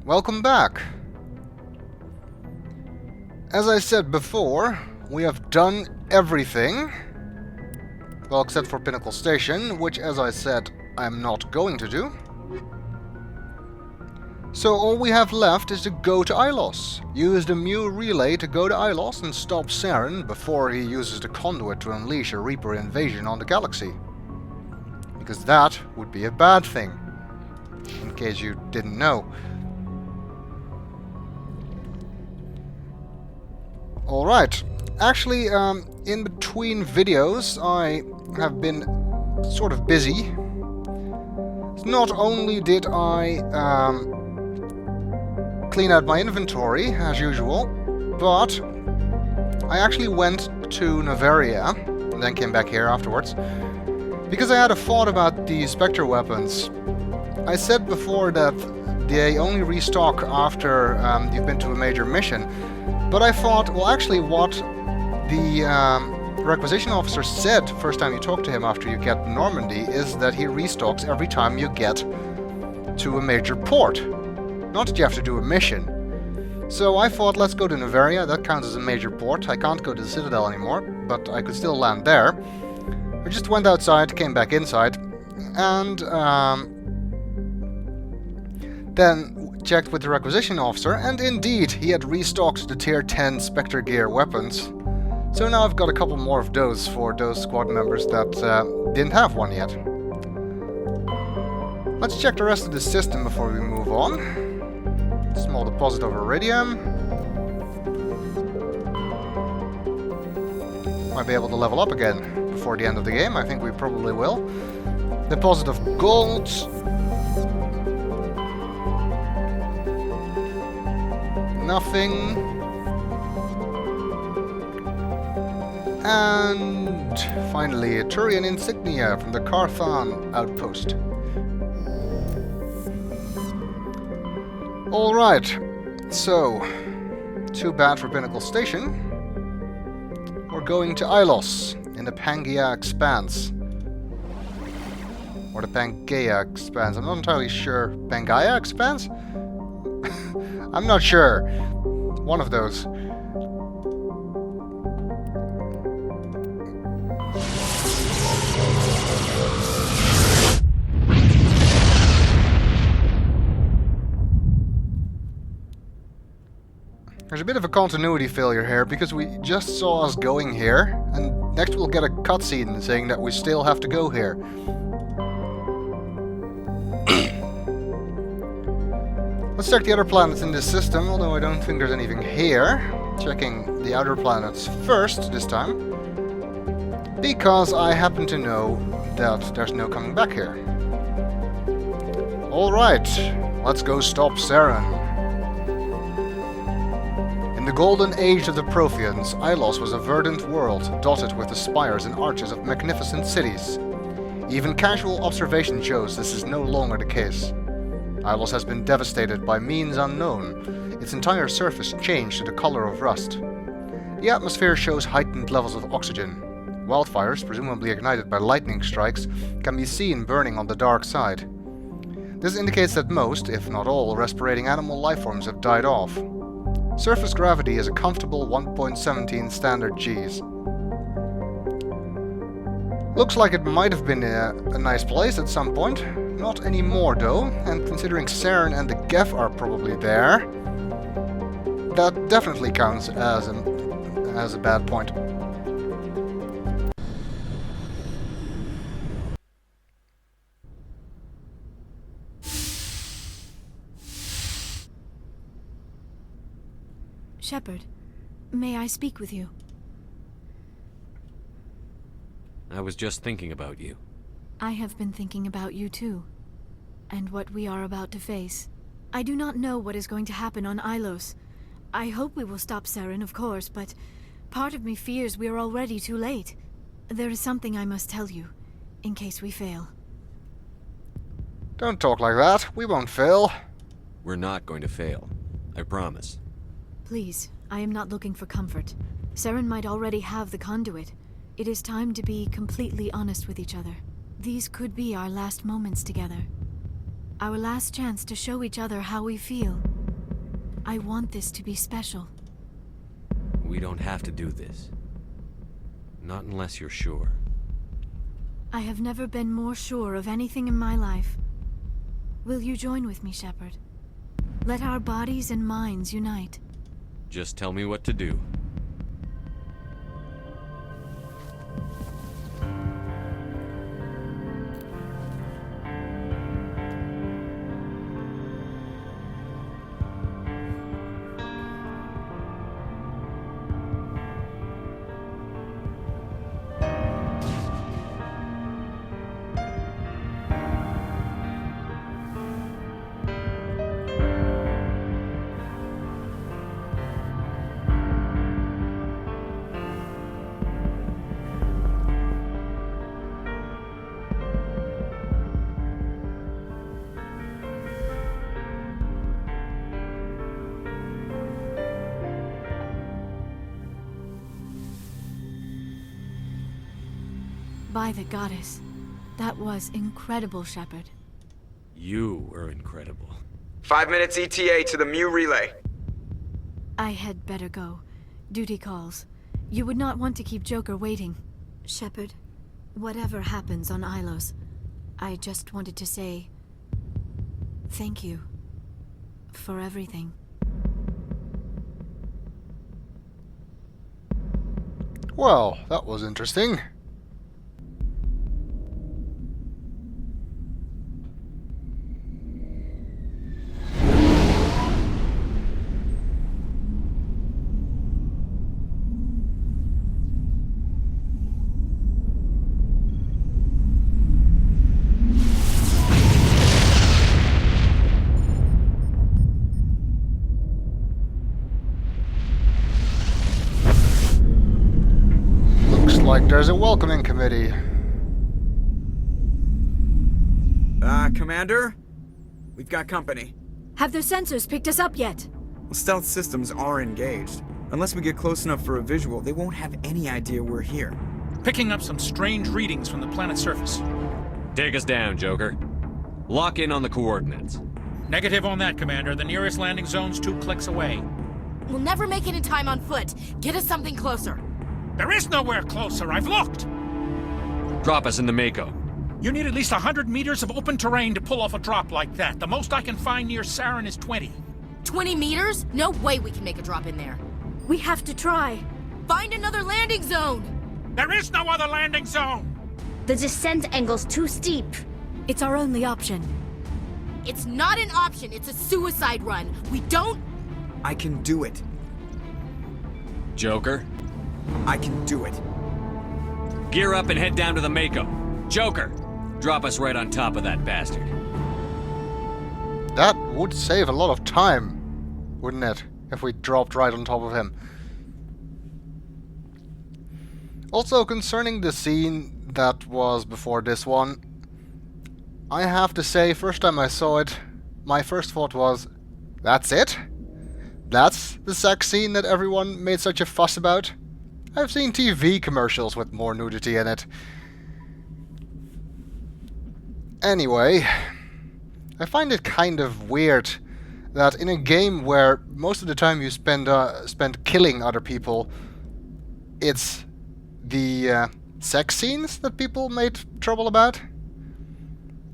welcome back. As I said before, we have done everything. Well, except for Pinnacle Station, which, as I said, I'm not going to do. So all we have left is to go to Ilos. Use the Mu relay to go to Ilos and stop Saren before he uses the conduit to unleash a Reaper invasion on the galaxy. Because that would be a bad thing, in case you didn't know. Alright, actually, in between videos I have been sort of busy. Not only did I clean out my inventory, as usual, but I actually went to Noveria, and then came back here afterwards, because I had a thought about the Spectre weapons. I said before that they only restock after you've been to a major mission, but I thought, well, actually what the requisition officer said first time you talk to him after you get Normandy is that he restocks every time you get to a major port. Not that you have to do a mission. So I thought, let's go to Noveria, that counts as a major port. I can't go to the Citadel anymore, but I could still land there. I just went outside, came back inside, and then checked with the requisition officer, and indeed, he had restocked the tier 10 Spectre gear weapons. So now I've got a couple more of those for those squad members that didn't have one yet. Let's check the rest of the system before we move on. Small deposit of iridium. Might be able to level up again before the end of the game. I think we probably will. Deposit of gold. Nothing. And finally, a Turian insignia from the Carthan outpost. Alright, so, too bad for Pinnacle Station. We're going to Ilos, in the Pangaea Expanse. Or the Pangaea Expanse, I'm not entirely sure. Pangaea Expanse? I'm not sure. One of those. There's a bit of a continuity failure here, because we just saw us going here, and next we'll get a cutscene saying that we still have to go here. Let's check the other planets in this system, although I don't think there's anything here. Checking the outer planets first, this time. Because I happen to know that there's no coming back here. Alright, let's go stop Saren. In the golden age of the Protheans, Ilos was a verdant world, dotted with the spires and arches of magnificent cities. Even casual observation shows this is no longer the case. Ilos has been devastated by means unknown, its entire surface changed to the color of rust. The atmosphere shows heightened levels of oxygen. Wildfires, presumably ignited by lightning strikes, can be seen burning on the dark side. This indicates that most, if not all, respirating animal lifeforms have died off. Surface gravity is a comfortable 1.17 standard Gs. Looks like it might have been a nice place at some point. Not anymore though, and considering Saren and the Geth are probably there, that definitely counts as a bad point. Shepard, may I speak with you? I was just thinking about you. I have been thinking about you too, and what we are about to face. I do not know what is going to happen on Ilos. I hope we will stop Saren, of course, but part of me fears we are already too late. There is something I must tell you, in case we fail. Don't talk like that. We won't fail. We're not going to fail. I promise. Please, I am not looking for comfort. Saren might already have the conduit. It is time to be completely honest with each other. These could be our last moments together. Our last chance to show each other how we feel. I want this to be special. We don't have to do this. Not unless you're sure. I have never been more sure of anything in my life. Will you join with me, Shepard? Let our bodies and minds unite. Just tell me what to do. By the goddess. That was incredible, Shepard. You are incredible. 5 minutes ETA to the Mu relay. I had better go. Duty calls. You would not want to keep Joker waiting. Shepard, whatever happens on Ilos, I just wanted to say... thank you. For everything. Well, that was interesting. Like there's a welcoming committee. Commander? We've got company. Have their sensors picked us up yet? Well, stealth systems are engaged. Unless we get close enough for a visual, they won't have any idea we're here. Picking up some strange readings from the planet's surface. Take us down, Joker. Lock in on the coordinates. Negative on that, Commander. The nearest landing zone's 2 clicks away. We'll never make it in time on foot. Get us something closer. There is nowhere closer. I've looked. Drop us in the Mako. You need at least 100 meters of open terrain to pull off a drop like that. The most I can find near Saren is 20. 20 meters? No way we can make a drop in there. We have to try. Find another landing zone! There is no other landing zone! The descent angle's too steep. It's our only option. It's not an option, it's a suicide run. We don't... I can do it. Joker, I can do it. gear up and head down to the Mako. Joker, drop us right on top of that bastard. That would save a lot of time, wouldn't it? If we dropped right on top of him. Also, concerning the scene that was before this one, I have to say, first time I saw it, my first thought was, that's it? That's the sex scene that everyone made such a fuss about? I've seen TV commercials with more nudity in it. Anyway, I find it kind of weird that in a game where most of the time you spend killing other people, it's the sex scenes that people made trouble about.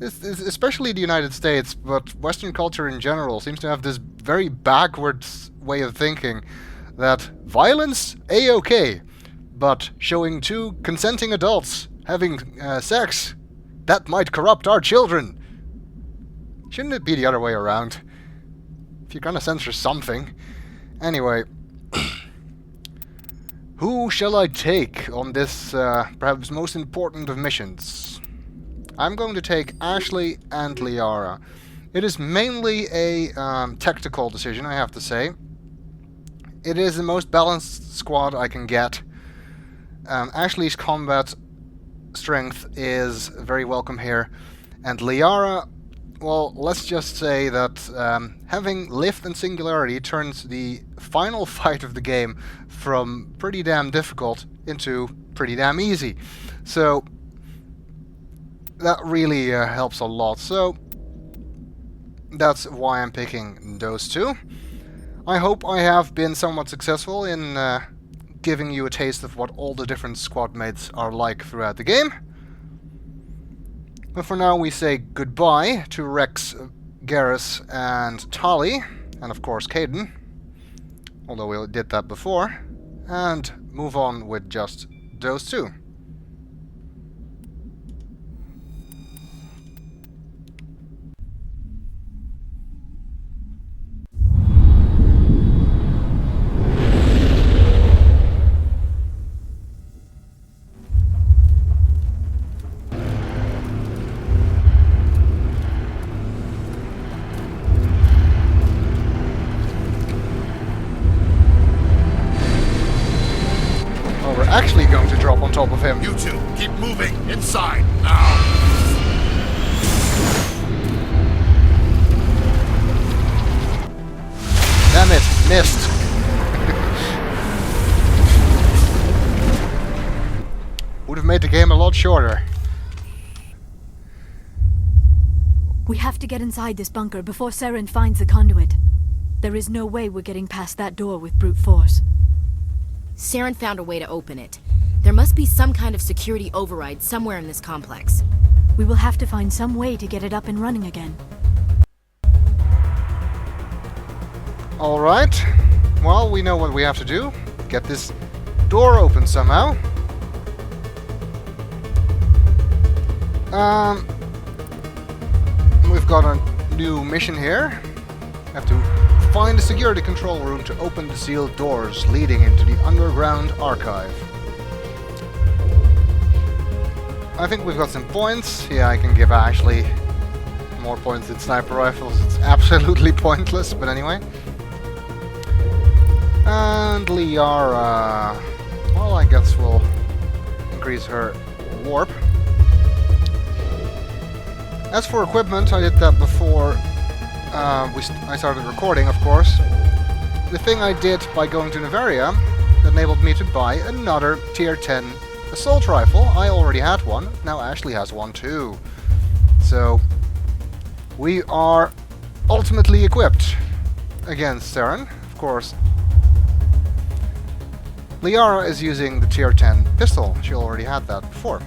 Especially the United States, but Western culture in general seems to have this very backwards way of thinking that violence, A-okay, but showing two consenting adults having sex, that might corrupt our children. Shouldn't it be the other way around? If you're gonna censor something. Anyway, who shall I take on this perhaps most important of missions? I'm going to take Ashley and Liara. It is mainly a tactical decision, I have to say. It is the most balanced squad I can get. Ashley's combat strength is very welcome here. And Liara, well, let's just say that having Lift and Singularity turns the final fight of the game from pretty damn difficult into pretty damn easy. So that really helps a lot. So that's why I'm picking those two. I hope I have been somewhat successful in giving you a taste of what all the different squad mates are like throughout the game. But for now we say goodbye to Rex, Garrus and Tali, and of course Caden, although we did that before, and move on with just those two. Actually going to drop on top of him. You two, keep moving inside now. Damn it, missed. Would have made the game a lot shorter. We have to get inside this bunker before Saren finds the conduit. There is no way we're getting past that door with brute force. Saren found a way to open it. There must be some kind of security override somewhere in this complex. We will have to find some way to get it up and running again. Alright. Well, we know what we have to do. Get this door open somehow. We've got a new mission here. Have to find a security control room to open the sealed doors leading into the underground archive. I think we've got some points. Yeah, I can give Ashley more points than sniper rifles. It's absolutely pointless, but anyway. And Liara... well, I guess we'll increase her warp. As for equipment, I did that before I started recording, of course. The thing I did by going to Nevaria enabled me to buy another tier 10 assault rifle. I already had one, now Ashley has one too. So, we are ultimately equipped against Saren, of course. Liara is using the tier 10 pistol, she already had that before.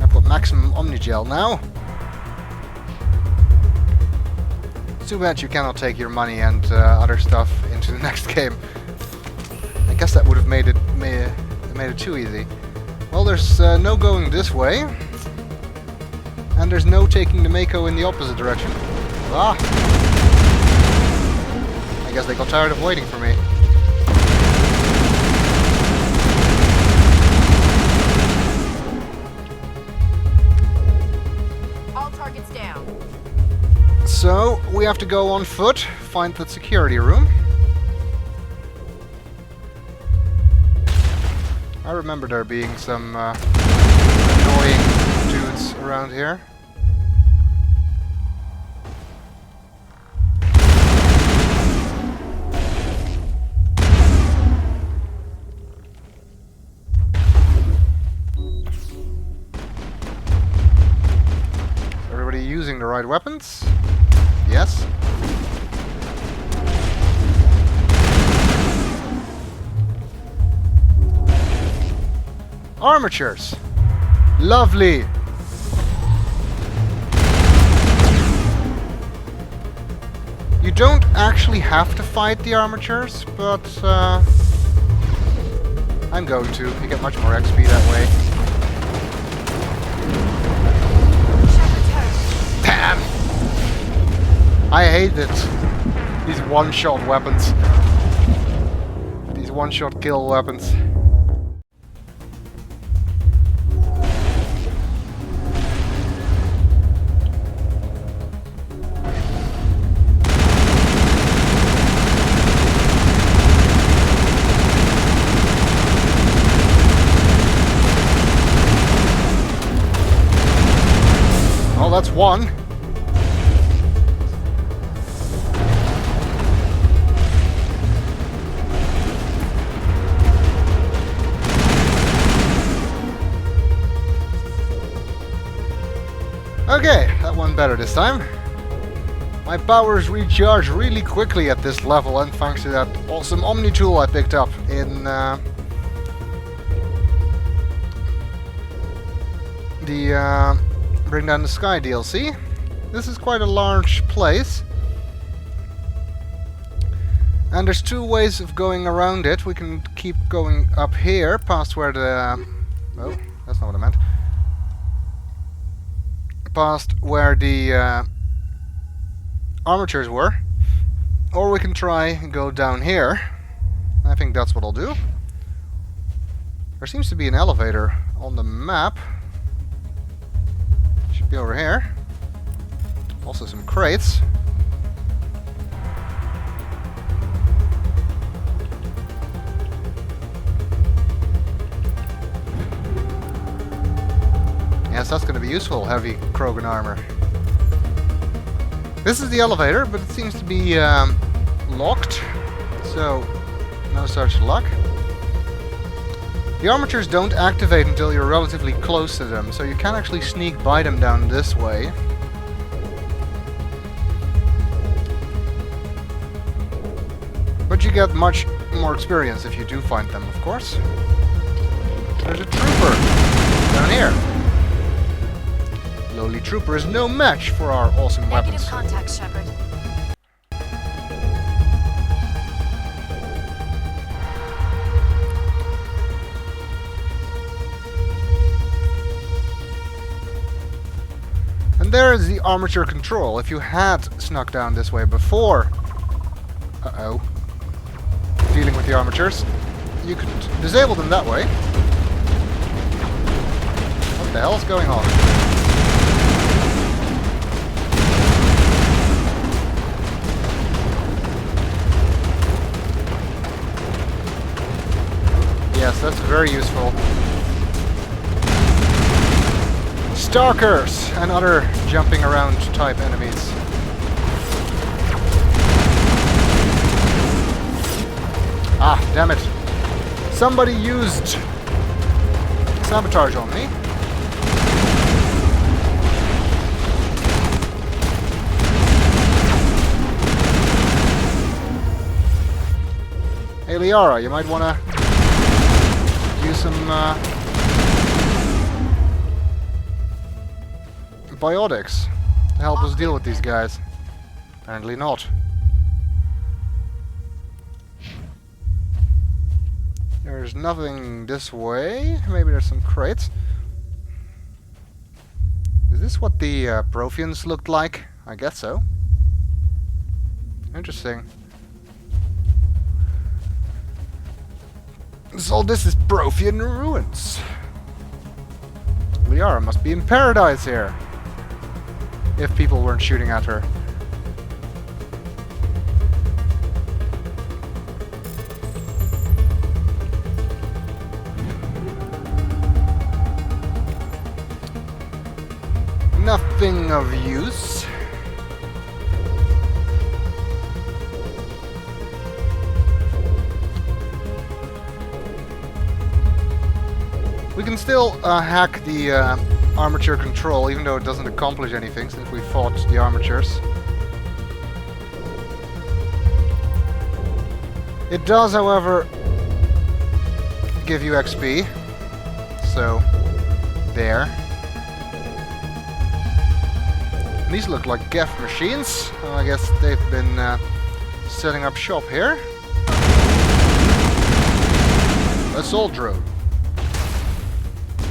I've got maximum Omnigel now. Too bad you cannot take your money and other stuff into the next game. I guess that would have made it too easy. Well, there's no going this way, and there's no taking the Mako in the opposite direction. Ah! I guess they got tired of waiting for me. All targets down. So, we have to go on foot, find the security room. I remember there being some annoying dudes around here. Is everybody using the right weapons? Yes. Armatures. Lovely. You don't actually have to fight the armatures, but I'm going to. You get much more XP that way. Damn! I hate it. These one-shot weapons. These one-shot kill weapons. Oh, that's one. Okay, that went better this time. My powers recharge really quickly at this level, and thanks to that awesome Omni tool I picked up in the Bring Down the Sky DLC. This is quite a large place. And there's two ways of going around it. We can keep going up here, past where the... oh, that's not what I meant. Past where the armatures were. Or we can try and go down here. I think that's what I'll do. There seems to be an elevator on the map. Should be over here. Also some crates. Yes, that's going to be useful, heavy Krogan armor. This is the elevator, but it seems to be locked, so no such luck. The armatures don't activate until you're relatively close to them, so you can actually sneak by them down this way. But you get much more experience if you do find them, of course. There's a trooper down here. Lowly trooper is no match for our awesome weapons. Negative contact, Shepard. And there is the armature control. If you had snuck down this way before... uh-oh. Dealing with the armatures, you could disable them that way. What the hell is going on? Yes, that's very useful. Stalkers and other jumping around type enemies. Ah, damn it. Somebody used sabotage on me. Hey Liara, you might want to use some biotics to help us deal with these guys. Apparently not. There's nothing this way. Maybe there's some crates. Is this what the Protheans looked like? I guess so. Interesting. So this is Prothean ruins. Liara must be in paradise here. If people weren't shooting at her. Nothing of use. We can still hack the armature control, even though it doesn't accomplish anything since we fought the armatures. It does, however, give you XP. So, there. These look like Geth machines. Well, I guess they've been setting up shop here. Assault drone.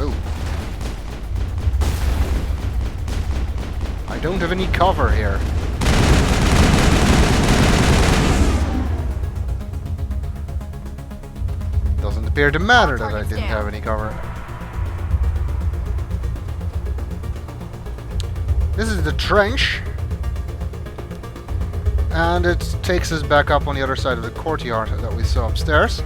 Oh. I don't have any cover here. Doesn't appear to matter that I didn't have any cover. This is the trench, and it takes us back up on the other side of the courtyard that we saw upstairs.